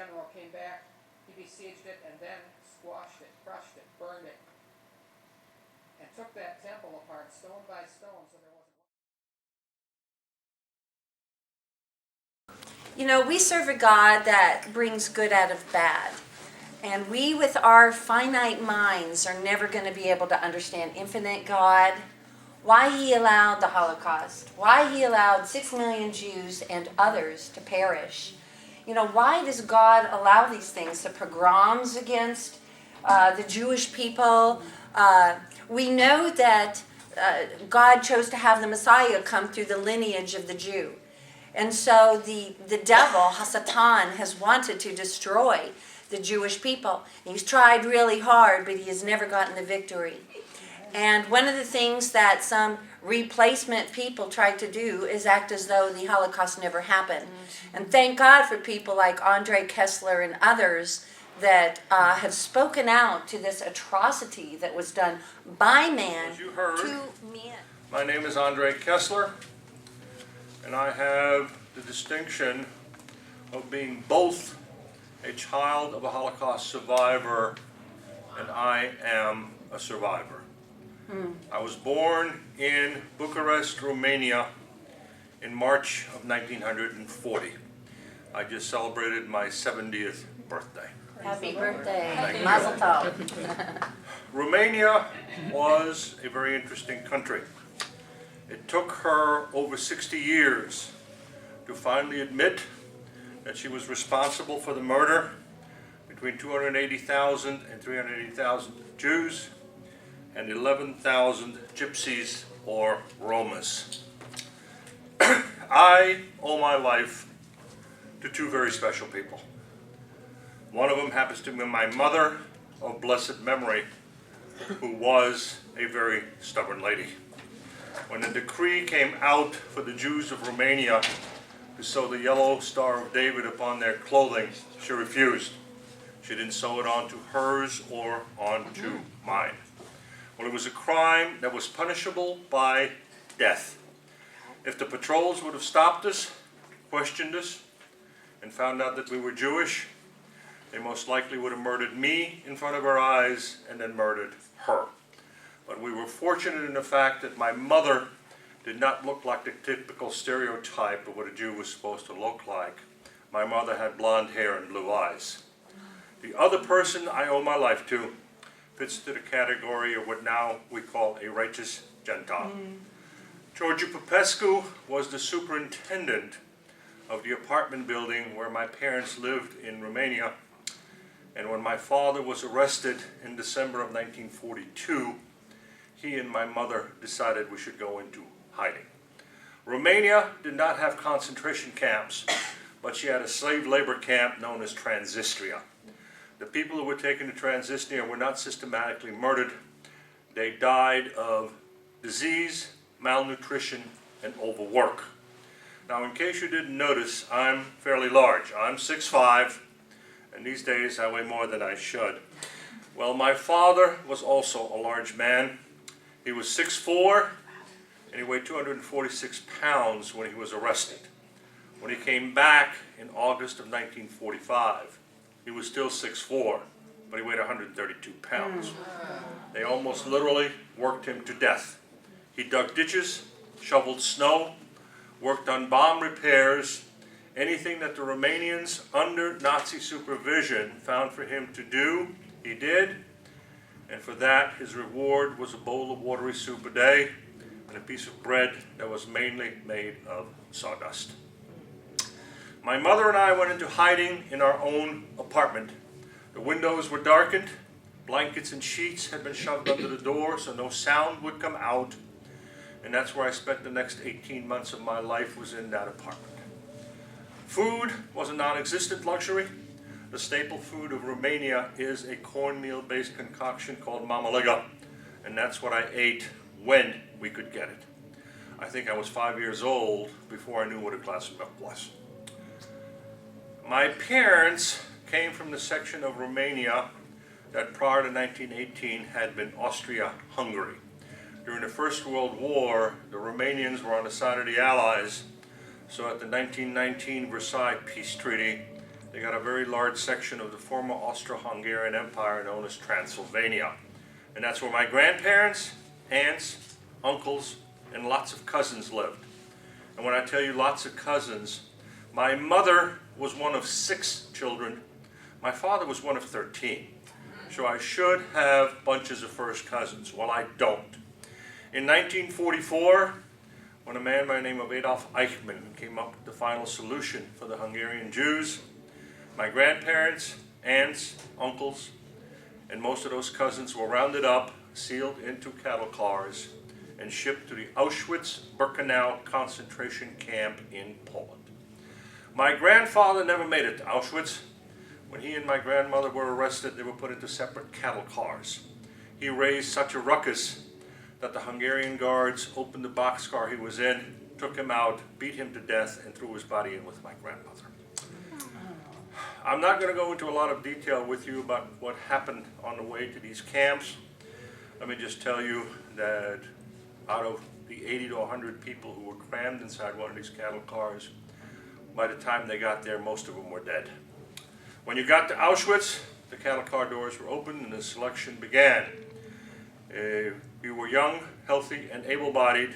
general came back, he besieged it and then squashed it, crushed it, burned it, and took that temple apart stone by stone so there wasn't. You know, we serve a God that brings good out of bad. And we, with our finite minds, are never going to be able to understand infinite God, why he allowed the Holocaust, why he allowed 6 million Jews and others to perish. You know, why does God allow these things, the pogroms against the Jewish people? We know that God chose to have the Messiah come through the lineage of the Jew. And so the devil, Hasatan, has wanted to destroy the Jewish people. He's tried really hard, but he has never gotten the victory. And one of the things that some replacement people tried to do is act as though the Holocaust never happened. And thank God for people like Kessler and others that have spoken out to this atrocity that was done by man As you heard, to man. my name is Kessler, and I have the distinction of being both a child of a Holocaust survivor, and I am a survivor. I was born in Bucharest, Romania in March of 1940. I just celebrated my 70th birthday. Happy birthday. Mazel tov. Romania was a very interesting country. It took her over 60 years to finally admit that she was responsible for the murder between 280,000 and 380,000 Jews and 11,000 Gypsies or Romas. I owe my life to two very special people. One of them happens to be my mother of blessed memory, who was a very stubborn lady. When the decree came out for the Jews of Romania to sew the yellow Star of David upon their clothing, she refused. She didn't sew it onto hers or onto mine. Well, it was a crime that was punishable by death. If the patrols would have stopped us, questioned us, and found out that we were Jewish, they most likely would have murdered me in front of our eyes and then murdered her. But we were fortunate in the fact that my mother did not look like the typical stereotype of what a Jew was supposed to look like. My mother had blonde hair and blue eyes. The other person I owe my life to fits to the category of what now we call a righteous Gentile. Georgiu Popescu was the superintendent of the apartment building where my parents lived in Romania. And when my father was arrested in December of 1942, he and my mother decided we should go into hiding. Romania did not have concentration camps, but she had a slave labor camp known as Transnistria. The people who were taken to Transnistria were not systematically murdered. They died of disease, malnutrition, and overwork. Now, in case you didn't notice, I'm fairly large. I'm 6'5", and these days I weigh more than I should. Well, my father was also a large man. He was 6'4", and he weighed 246 pounds when he was arrested. When he came back in August of 1945, he was still 6'4", but he weighed 132 pounds. They almost literally worked him to death. He dug ditches, shoveled snow, worked on bomb repairs, anything that the Romanians under Nazi supervision found for him to do, he did. And for that, his reward was a bowl of watery soup a day and a piece of bread that was mainly made of sawdust. My mother and I went into hiding in our own apartment. The windows were darkened, blankets and sheets had been shoved under the door so no sound would come out, and that's where I spent the next 18 months of my life, was in that apartment. Food was a non-existent luxury. The staple food of Romania is a cornmeal-based concoction called mamalega, and that's what I ate when we could get it. I think I was 5 years old before I knew what a glass of milk was. My parents came from the section of Romania that prior to 1918 had been Austria-Hungary. During the First World War, the Romanians were on the side of the Allies, so at the 1919 Versailles Peace Treaty, they got a very large section of the former Austro-Hungarian Empire known as Transylvania. And that's where my grandparents, aunts, uncles, and lots of cousins lived. And when I tell you lots of cousins, my mother was one of 6 children. My father was one of 13. So I should have bunches of first cousins. Well, I don't. In 1944, when a man by the name of Adolf Eichmann came up with the final solution for the Hungarian Jews, my grandparents, aunts, uncles, and most of those cousins were rounded up, sealed into cattle cars, and shipped to the Auschwitz-Birkenau concentration camp in Poland. My grandfather never made it to Auschwitz. When he and my grandmother were arrested, they were put into separate cattle cars. He raised such a ruckus that the Hungarian guards opened the boxcar he was in, took him out, beat him to death, and threw his body in with my grandmother. I'm not going to go into a lot of detail with you about what happened on the way to these camps. Let me just tell you that out of the 80 to 100 people who were crammed inside one of these cattle cars, by the time they got there, most of them were dead. When you got to Auschwitz, the cattle car doors were open and the selection began. You were young, healthy, and able-bodied.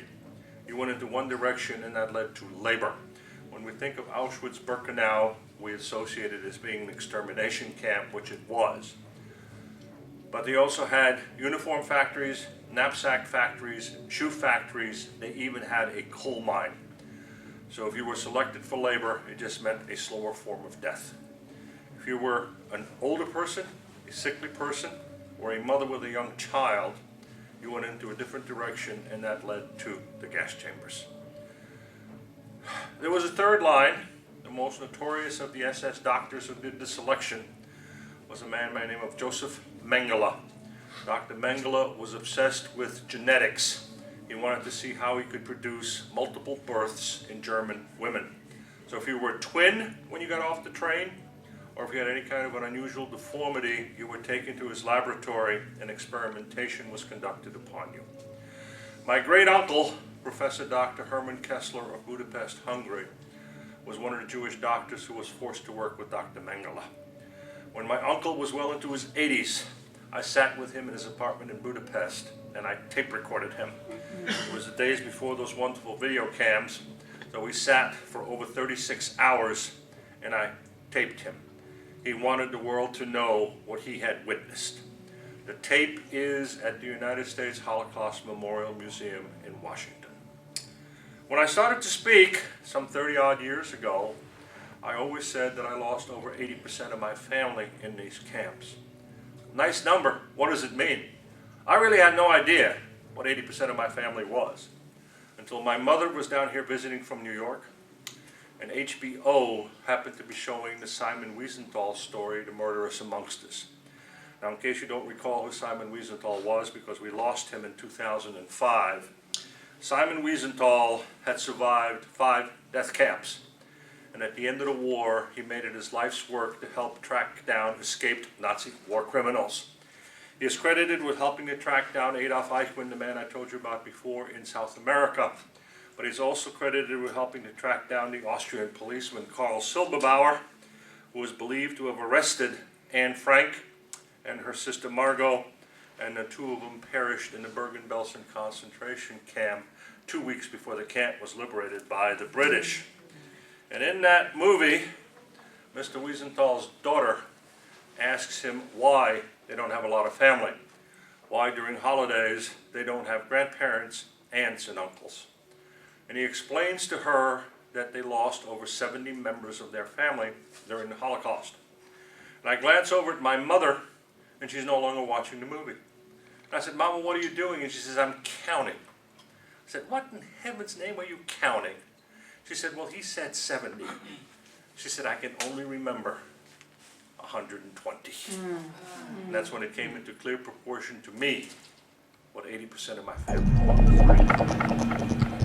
You went into one direction, and that led to labor. When we think of Auschwitz-Birkenau, we associate it as being an extermination camp, which it was. But they also had uniform factories, knapsack factories, shoe factories. They even had a coal mine. So if you were selected for labor, it just meant a slower form of death. If you were an older person, a sickly person, or a mother with a young child, you went into a different direction, and that led to the gas chambers. There was a third line. The most notorious of the SS doctors who did the selection was a man by the name of Joseph Mengele. Dr. Mengele was obsessed with genetics. He wanted to see how he could produce multiple births in German women. So if you were a twin when you got off the train, or if you had any kind of an unusual deformity, you were taken to his laboratory and experimentation was conducted upon you. My great uncle, Professor Dr. Hermann Kessler of Budapest, Hungary, was one of the Jewish doctors who was forced to work with Dr. Mengele. When my uncle was well into his 80s, I sat with him in his apartment in Budapest and I tape recorded him. It was the days before those wonderful video cams, so we sat for over 36 hours and I taped him. He wanted the world to know what he had witnessed. The tape is at the United States Holocaust Memorial Museum in Washington. When I started to speak some 30-odd years ago, I always said that I lost over 80% of my family in these camps. Nice number. What does it mean? I really had no idea what 80% of my family was until my mother was down here visiting from New York, and HBO happened to be showing the Simon Wiesenthal story, The Murderous Amongst Us. Now, in case you don't recall who Simon Wiesenthal was, because we lost him in 2005, Simon Wiesenthal had survived 5 death camps. And at the end of the war, he made it his life's work to help track down escaped Nazi war criminals. He is credited with helping to track down Adolf Eichmann, the man I told you about before, in South America. But he's also credited with helping to track down the Austrian policeman Karl Silberbauer, who was believed to have arrested Anne Frank and her sister Margot, and the 2 of them perished in the Bergen-Belsen concentration camp 2 weeks before the camp was liberated by the British. And in that movie, Mr. Wiesenthal's daughter asks him why they don't have a lot of family, why during holidays they don't have grandparents, aunts, and uncles. And he explains to her that they lost over 70 members of their family during the Holocaust. And I glance over at my mother, and she's no longer watching the movie. And I said, "Mama, what are you doing?" And she says, "I'm counting." I said, "What in heaven's name are you counting?" She said, "Well, he said 70. She said, "I can only remember 120. And that's when it came into clear proportion to me what 80% of my family was.